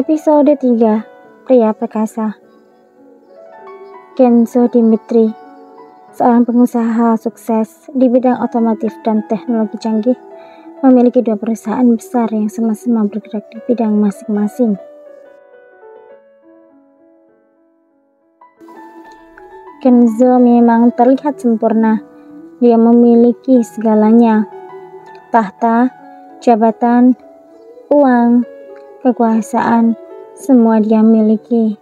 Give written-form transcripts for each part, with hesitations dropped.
Episode 3, Pria Perkasa. Kenzo Dimitri, seorang pengusaha sukses di bidang otomotif dan teknologi canggih, memiliki 2 perusahaan besar yang sama-sama bergerak di bidang masing-masing. Kenzo memang terlihat sempurna. Dia memiliki segalanya: tahta, jabatan, uang, kekuasaan, semua dia miliki.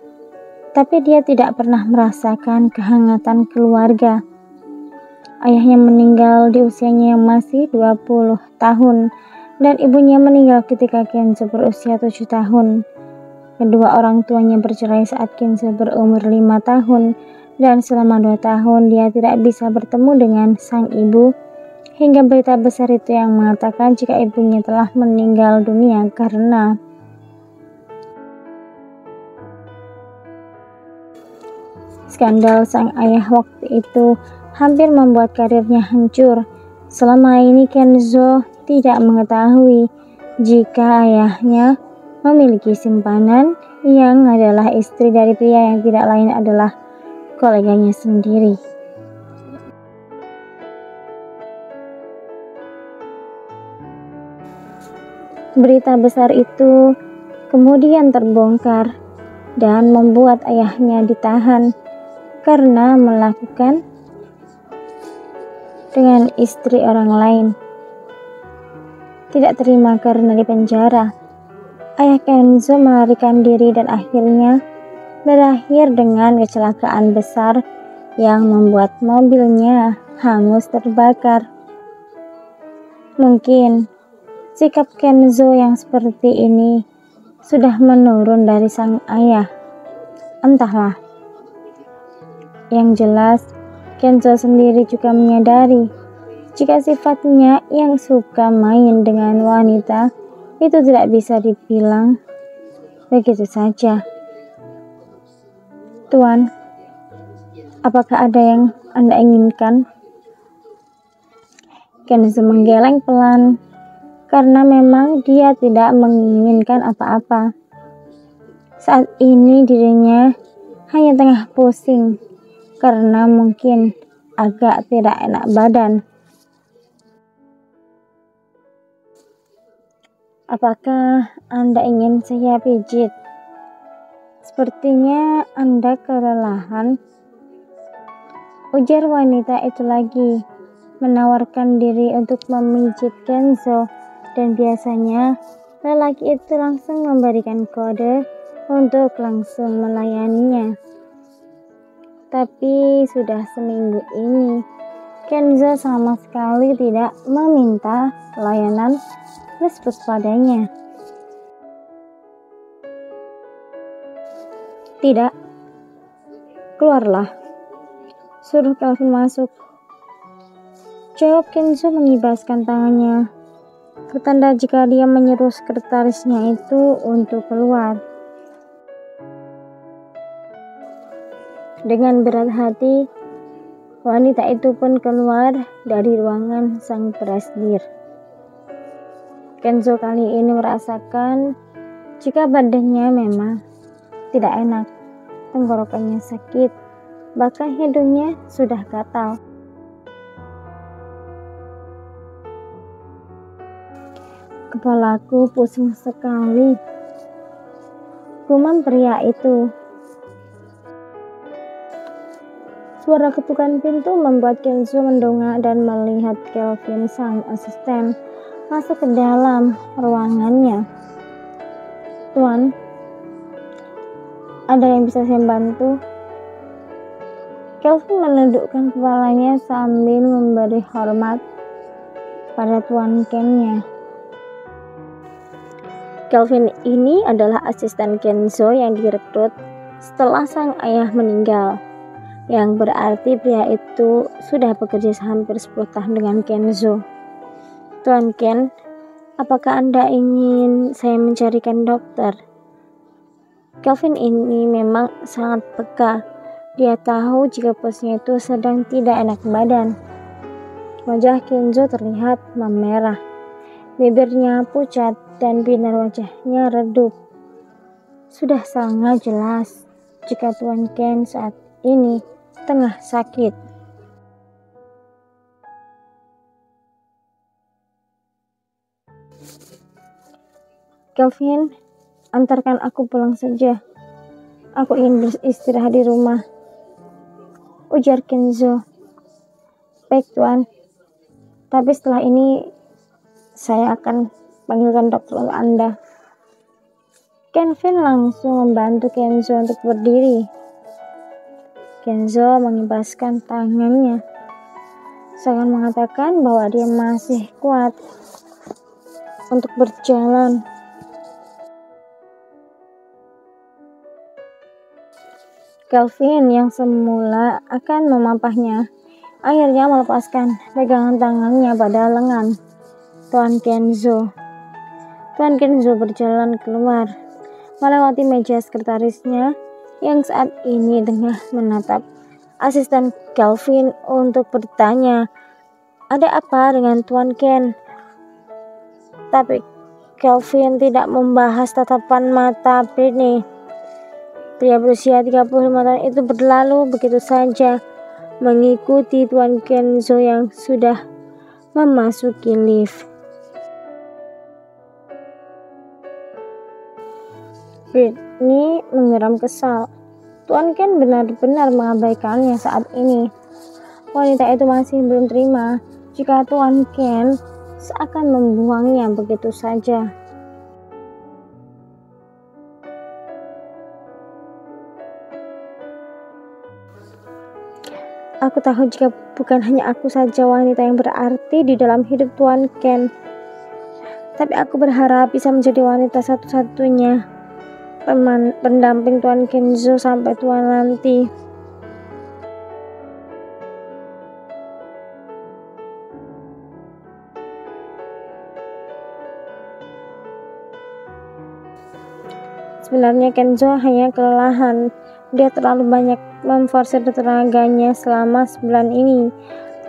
Tapi dia tidak pernah merasakan kehangatan keluarga. Ayahnya meninggal di usianya yang masih 20 tahun dan ibunya meninggal ketika Kenzo berusia 7 tahun. Kedua orang tuanya bercerai saat Kenzo berumur 5 tahun dan selama 2 tahun dia tidak bisa bertemu dengan sang ibu hingga berita besar itu yang mengatakan jika ibunya telah meninggal dunia karena skandal sang ayah waktu itu hampir membuat karirnya hancur. Selama ini Kenzo tidak mengetahui jika ayahnya memiliki simpanan yang adalah istri dari pria yang tidak lain adalah koleganya sendiri. Berita besar itu kemudian terbongkar dan membuat ayahnya ditahan karena melakukan dengan istri orang lain. Tidak terima karena dipenjara, ayah Kenzo melarikan diri dan akhirnya berakhir dengan kecelakaan besar yang membuat mobilnya hangus terbakar. Mungkin sikap Kenzo yang seperti ini sudah menurun dari sang ayah. Entahlah. Yang jelas, Kenzo sendiri juga menyadari jika sifatnya yang suka main dengan wanita itu tidak bisa dibilang begitu saja. Tuan, apakah ada yang Anda inginkan? Kenzo menggeleng pelan karena memang dia tidak menginginkan apa-apa. Saat ini dirinya hanya tengah pusing karena mungkin agak tidak enak badan. Apakah Anda ingin saya pijit? Sepertinya Anda kelelahan, ujar wanita itu lagi, menawarkan diri untuk memijit Kenzo, dan biasanya lelaki itu langsung memberikan kode untuk langsung melayaninya. Tapi sudah seminggu ini, Kenzo sama sekali tidak meminta layanan respons padanya. Tidak, keluarlah. Suruh Kelvin masuk. Jawab Kenzo mengibaskan tangannya, pertanda jika dia menyuruh sekretarisnya itu untuk keluar. Dengan berat hati, wanita itu pun keluar dari ruangan sang presidir. Kenzo kali ini merasakan jika badannya memang tidak enak, tenggorokannya sakit, bahkan hidungnya sudah gatal. Kepalaku pusing sekali, gumam pria itu. Suara ketukan pintu membuat Kenzo mendongak dan melihat Kelvin sang asisten masuk ke dalam ruangannya. Tuan, ada yang bisa saya bantu? Kelvin menundukkan kepalanya sambil memberi hormat pada Tuan Ken-nya. Kelvin ini adalah asisten Kenzo yang direkrut setelah sang ayah meninggal, yang berarti pria itu sudah bekerja hampir 10 tahun dengan Kenzo. Tuan Ken, apakah Anda ingin saya mencarikan dokter? Kelvin ini memang sangat peka. Dia tahu jika bosnya itu sedang tidak enak badan. Wajah Kenzo terlihat memerah. Bibirnya pucat dan binar wajahnya redup. Sudah sangat jelas jika Tuan Ken saat ini tengah sakit. Kelvin, antarkan aku pulang saja. Aku ingin beristirahat di rumah, ujar Kenzo. Baik, Tuan. Tapi setelah ini saya akan panggilkan dokter untuk Anda. Kelvin langsung membantu Kenzo untuk berdiri. Kenzo mengibaskan tangannya, seakan mengatakan bahwa dia masih kuat untuk berjalan. Kelvin yang semula akan memampahnya, akhirnya melepaskan pegangan tangannya pada lengan Tuan Kenzo. Tuan Kenzo berjalan keluar, melewati meja sekretarisnya yang saat ini tengah menatap asisten Kelvin untuk bertanya, ada apa dengan Tuan Ken? Tapi Kelvin tidak membahas tatapan mata Britney. Pria berusia 35 tahun itu berlalu begitu saja, mengikuti Tuan Kenzo yang sudah memasuki lift. Britney mengeram kesal. Tuan Ken benar-benar mengabaikannya saat ini. Wanita itu masih belum terima jika Tuan Ken seakan membuangnya begitu saja. Aku tahu jika bukan hanya aku saja wanita yang berarti di dalam hidup Tuan Ken, tapi aku berharap bisa menjadi wanita satu-satunya pendamping Tuan Kenzo sampai tua nanti. Sebenarnya Kenzo hanya kelelahan. Dia terlalu banyak memforsir tenaganya selama sebulan ini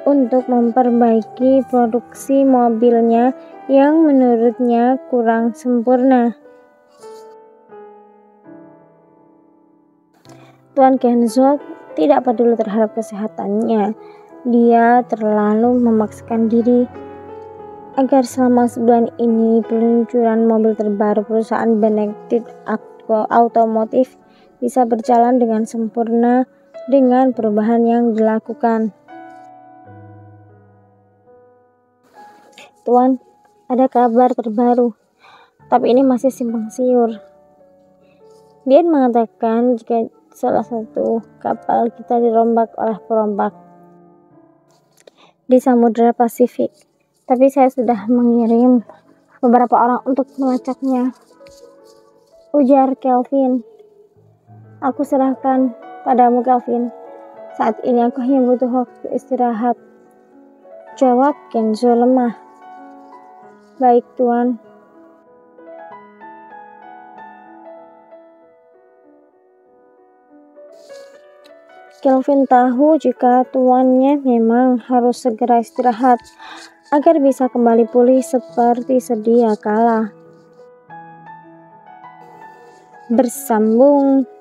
untuk memperbaiki produksi mobilnya yang menurutnya kurang sempurna. Tuan Kenzo tidak peduli terhadap kesehatannya. Dia terlalu memaksakan diri agar selama sebulan ini peluncuran mobil terbaru perusahaan Benedicte Automotive bisa berjalan dengan sempurna dengan perubahan yang dilakukan. Tuan, ada kabar terbaru, tapi ini masih simpang siur. Dia mengatakan jika salah satu kapal kita dirombak oleh perompak di Samudra Pasifik, tapi saya sudah mengirim beberapa orang untuk melacaknya, ujar Kelvin. Aku serahkan padamu, Kelvin. Saat ini aku hanya butuh waktu istirahat, jawab Kenzo lemah. Baik, Tuan. Kelvin tahu jika tuannya memang harus segera istirahat agar bisa kembali pulih seperti sedia kala. Bersambung.